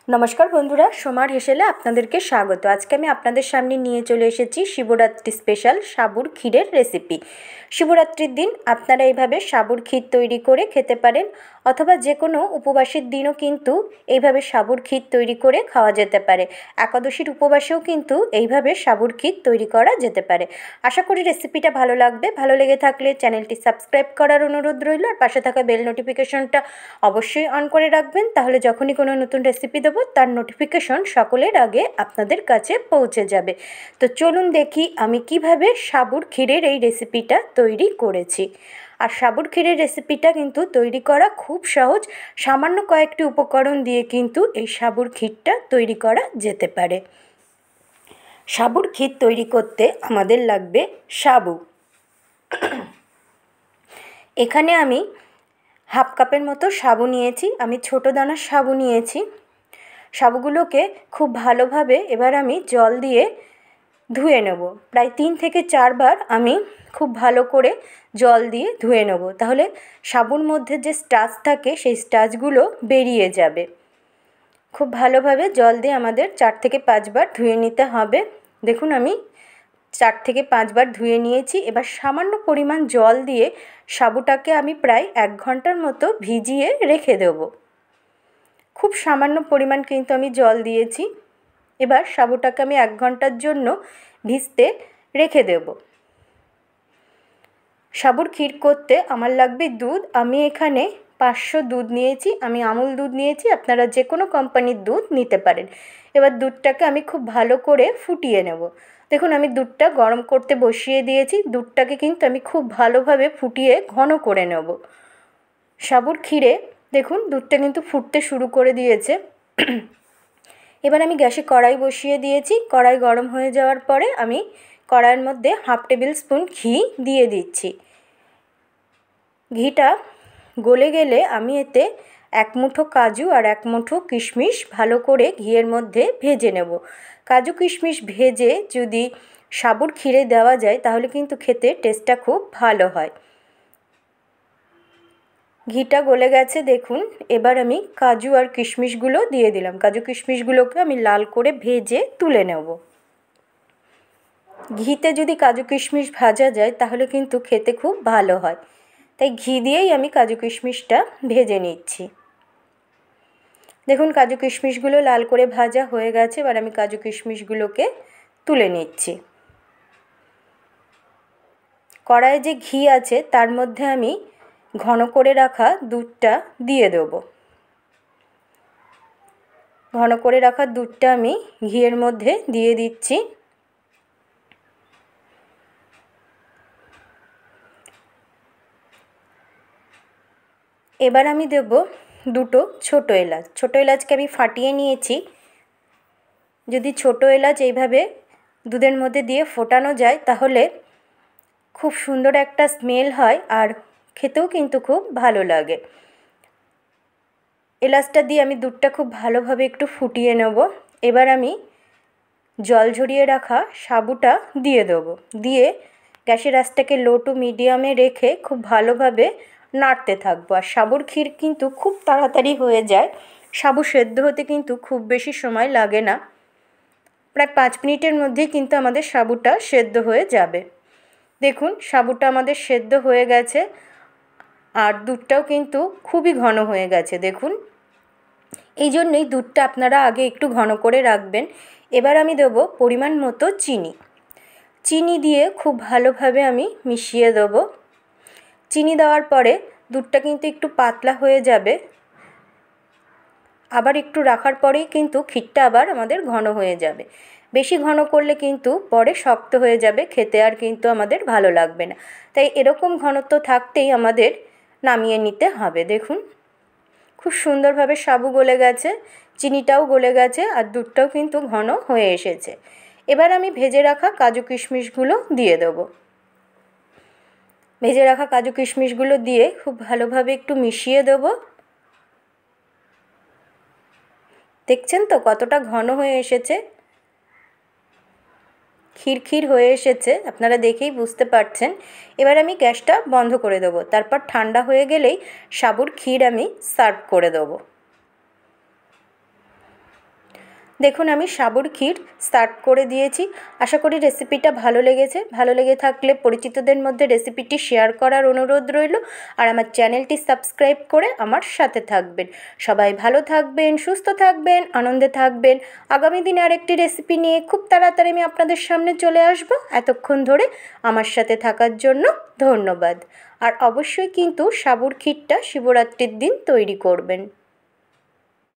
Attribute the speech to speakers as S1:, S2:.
S1: नमस्कार बंधुरा सोमार हेसेले आपनादेरके स्वागत। आज के आमि आपनादेर सामने निये चले एसेछि शिवरात्रि स्पेशल साबुर क्षीरेर रेसिपि। शिवरात्रिर दिन आपनारा एइभाবে साबुर क्षीर तैरी करे खेते पारेन अथवा जे कोनो उपवासेर दिनও किन्तु एइभाবে साबुर क्षीर तैरी करे खाওয়া যেতে পারে। एकादशीर उपवासेও किन्तु एइभाবে साबुर क्षीर तैरी करा যেতে পারে। आशा करी रेसिपिटा भालो लागबे। भालो लेगे थाकले चैनलटी सबस्क्राइब करार अनुरोध रइल और पाशे थाका बेल नोटिफिकेशनटा अवश्यई अन करे राखबेन, ताहले जखोनी कोनो नतुन रेसिपि देब तार नोटिफिकेशन सकलेर आगे आपनादेर काछे पौঁছে যাবে। तो चलुन देखी आमी किभाবে साबुर क्षीरेर এই रेसिपिटा तैरी करेছি। আর সাবুর ক্ষীরের রেসিপিটা কিন্তু তৈরি করা খুব সহজ। সামান্য কয়েকটি উপকরণ দিয়ে কিন্তু এই সাবুর ক্ষীরটা তৈরি করা যেতে পারে। সাবুর ক্ষীর তৈরি করতে আমাদের লাগবে সাবু। এখানে আমি হাফ কাপের মতো সাবু নিয়েছি। আমি ছোট দানার সাবু নিয়েছি। সাবুগুলোকে খুব ভালোভাবে এবার আমি জল দিয়ে ধুয়ে নেব। প্রায় 3 থেকে 4 বার আমি খুব ভালো করে জল দিয়ে ধুয়ে নেব, তাহলে সাবুর মধ্যে যে স্টার্চ থাকে সেই স্টার্চগুলো বেরিয়ে যাবে। খুব ভালোভাবে জল দিয়ে আমাদের 4 থেকে 5 বার ধুয়ে নিতে হবে। দেখুন আমি 4 থেকে 5 বার ধুয়ে নিয়েছি। এবার সামান্য পরিমাণ জল দিয়ে সাবুটাকে আমি প্রায় 1 ঘন্টার মতো ভিজিয়ে রেখে দেব। খুব সামান্য পরিমাণ কিন্তু আমি জল দিয়েছি। এবার সাবুটাকে আমি 1 ঘন্টার জন্য ভিজতে রেখে দেব। সাবুর ক্ষীর করতে আমার লাগবে দুধ। আমি এখানে 500 দুধ নিয়েছি। আমি আমুল দুধ নিয়েছি, আপনারা যে কোনো কোম্পানির দুধ নিতে পারেন। এবার দুধটাকে আমি খুব ভালো করে ফুটিয়ে নেব। দেখুন আমি দুধটা গরম করতে বসিয়ে দিয়েছি। দুধটাকে কিন্তু আমি খুব ভালোভাবে ফুটিয়ে ঘন করে নেব। সাবুর ক্ষীরে দেখুন দুধটা কিন্তু ফুটতে শুরু করে দিয়েছে। এবার আমি গ্যাসে কড়াই বসিয়ে দিয়েছি। কড়াই গরম হয়ে যাওয়ার পরে আমি কড়াইয়ের মধ্যে হাফ টেবিল স্পুন ঘি দিয়ে দিচ্ছি। ঘিটা গলে গেলে আমি এতে 1 মুঠো কাজু আর 1 মুঠো কিশমিশ ভালো করে ঘিয়ের মধ্যে ভেজে নেব। কাজু কিশমিশ ভেজে যদি সাবুর ক্ষীরে দেওয়া যায় তাহলে কিন্তু খেতে টেস্টটা খুব ভালো হয়। ঘিটা গলে গেছে দেখুন। এবার আমি কাজু আর কিশমিশগুলো দিয়ে দিলাম। কাজু কিশমিশগুলোকে আমি লাল করে ভেজে তুলে নেব। ঘিতে যদি কাজু কিশমিশ ভাজা যায় তাহলে কিন্তু খেতে খুব ভালো হয়। তাই ঘি দিয়েই আমি কাজু কিশমিশটা ভেজে নিচ্ছি। দেখুন কাজু কিশমিশগুলো লাল করে ভাজা হয়ে গেছে। এবার আমি কাজু কিশমিশগুলোকে তুলে নিচ্ছি। কড়াইয়ে যে ঘি আছে তার মধ্যে আমি ঘন করে রাখা দুধটা দিয়ে দেব। ঘন করে রাখা দুধটা আমি ঘিয়ের মধ্যে দিয়ে দিচ্ছি। এবার আমি দেব 2টো ছোট এলাচ। ছোট এলাচকে আমি ফাটিয়ে নিয়েছি। যদি ছোট এলাচ এইভাবে দুধের মধ্যে দিয়ে ফোটানো যায় তাহলে খুব সুন্দর একটা স্মেল হয় আর খেতেও কিন্তু খুব ভালো লাগে। এলাচটা দিয়ে আমি দুধটা খুব ভালোভাবে একটু ফুটিয়ে নেব। এবার আমি জল ঝরিয়ে রাখা সাবুটা দিয়ে দেব। দিয়ে গ্যাসের আঁচটাকে লো টু মিডিয়ামে রেখে খুব ভালোভাবে নাড়তে থাকবো। আর সাবুর ক্ষীর কিন্তু খুব তাড়াতাড়ি হয়ে যায়। সাবু সেদ্ধ হতে কিন্তু খুব বেশি সময় লাগে না। প্রায় 5 মিনিটের মধ্যেই কিন্তু আমাদের সাবুটা সেদ্ধ হয়ে যাবে। দেখুন সাবুটা আমাদের সেদ্ধ হয়ে গেছে আর দুধটাও কিন্তু খুবই ঘন হয়ে গেছে। দেখুন এই জন্যই দুধটা আপনারা আগে একটু ঘন করে রাখবেন। এবার আমি দেব পরিমাণ মতো চিনি। চিনি দিয়ে খুব ভালোভাবে আমি মিশিয়ে দেব। চিনি দেওয়ার পরে দুধটা কিন্তু একটু পাতলা হয়ে যাবে। আবার একটু রাখার পরেই কিন্তু ক্ষীরটা আবার আমাদের ঘন হয়ে যাবে। বেশি ঘন করলে কিন্তু পরে শক্ত হয়ে যাবে, খেতে আর কিন্তু আমাদের ভালো লাগবে না। তাই এরকম ঘনত্ব থাকতেই আমাদের নামিয়ে নিতে হবে। দেখুন খুব সুন্দরভাবে সাবু গলে গেছে, চিনিটাও গলে গেছে আর দুধটাও কিন্তু ঘন হয়ে এসেছে। এবার আমি ভেজে রাখা কাজু কিশমিশগুলো দিয়ে দেবো। ভেজে রাখা কাজু কিশমিশগুলো দিয়ে খুব ভালোভাবে একটু মিশিয়ে দেব। দেখছেন তো কতটা ঘন হয়ে এসেছে, ক্ষীর ক্ষীর হয়ে এসেছে, আপনারা দেখেই বুঝতে পারছেন। এবার আমি গ্যাসটা বন্ধ করে দেবো। তারপর ঠান্ডা হয়ে গেলেই সাবুর ক্ষীর আমি সার্ভ করে দেবো। দেখুন আমি সাবুর ক্ষীর স্টার্ট করে দিয়েছি। আশা করি রেসিপিটা ভালো লেগেছে। ভালো লেগে থাকলে পরিচিতদের মধ্যে রেসিপিটি শেয়ার করার অনুরোধ রইল। আর আমার চ্যানেলটি সাবস্ক্রাইব করে আমার সাথে থাকবেন। সবাই ভালো থাকবেন, সুস্থ থাকবেন, আনন্দে থাকবেন। আগামী দিনে আরেকটি রেসিপি নিয়ে খুব তাড়াতাড়ি আমি আপনাদের সামনে চলে আসব। এতক্ষণ ধরে আমার সাথে থাকার জন্য ধন্যবাদ। আর অবশ্যই কিন্তু সাবুর ক্ষীরটা শিবরাত্রির দিন তৈরি করবেন।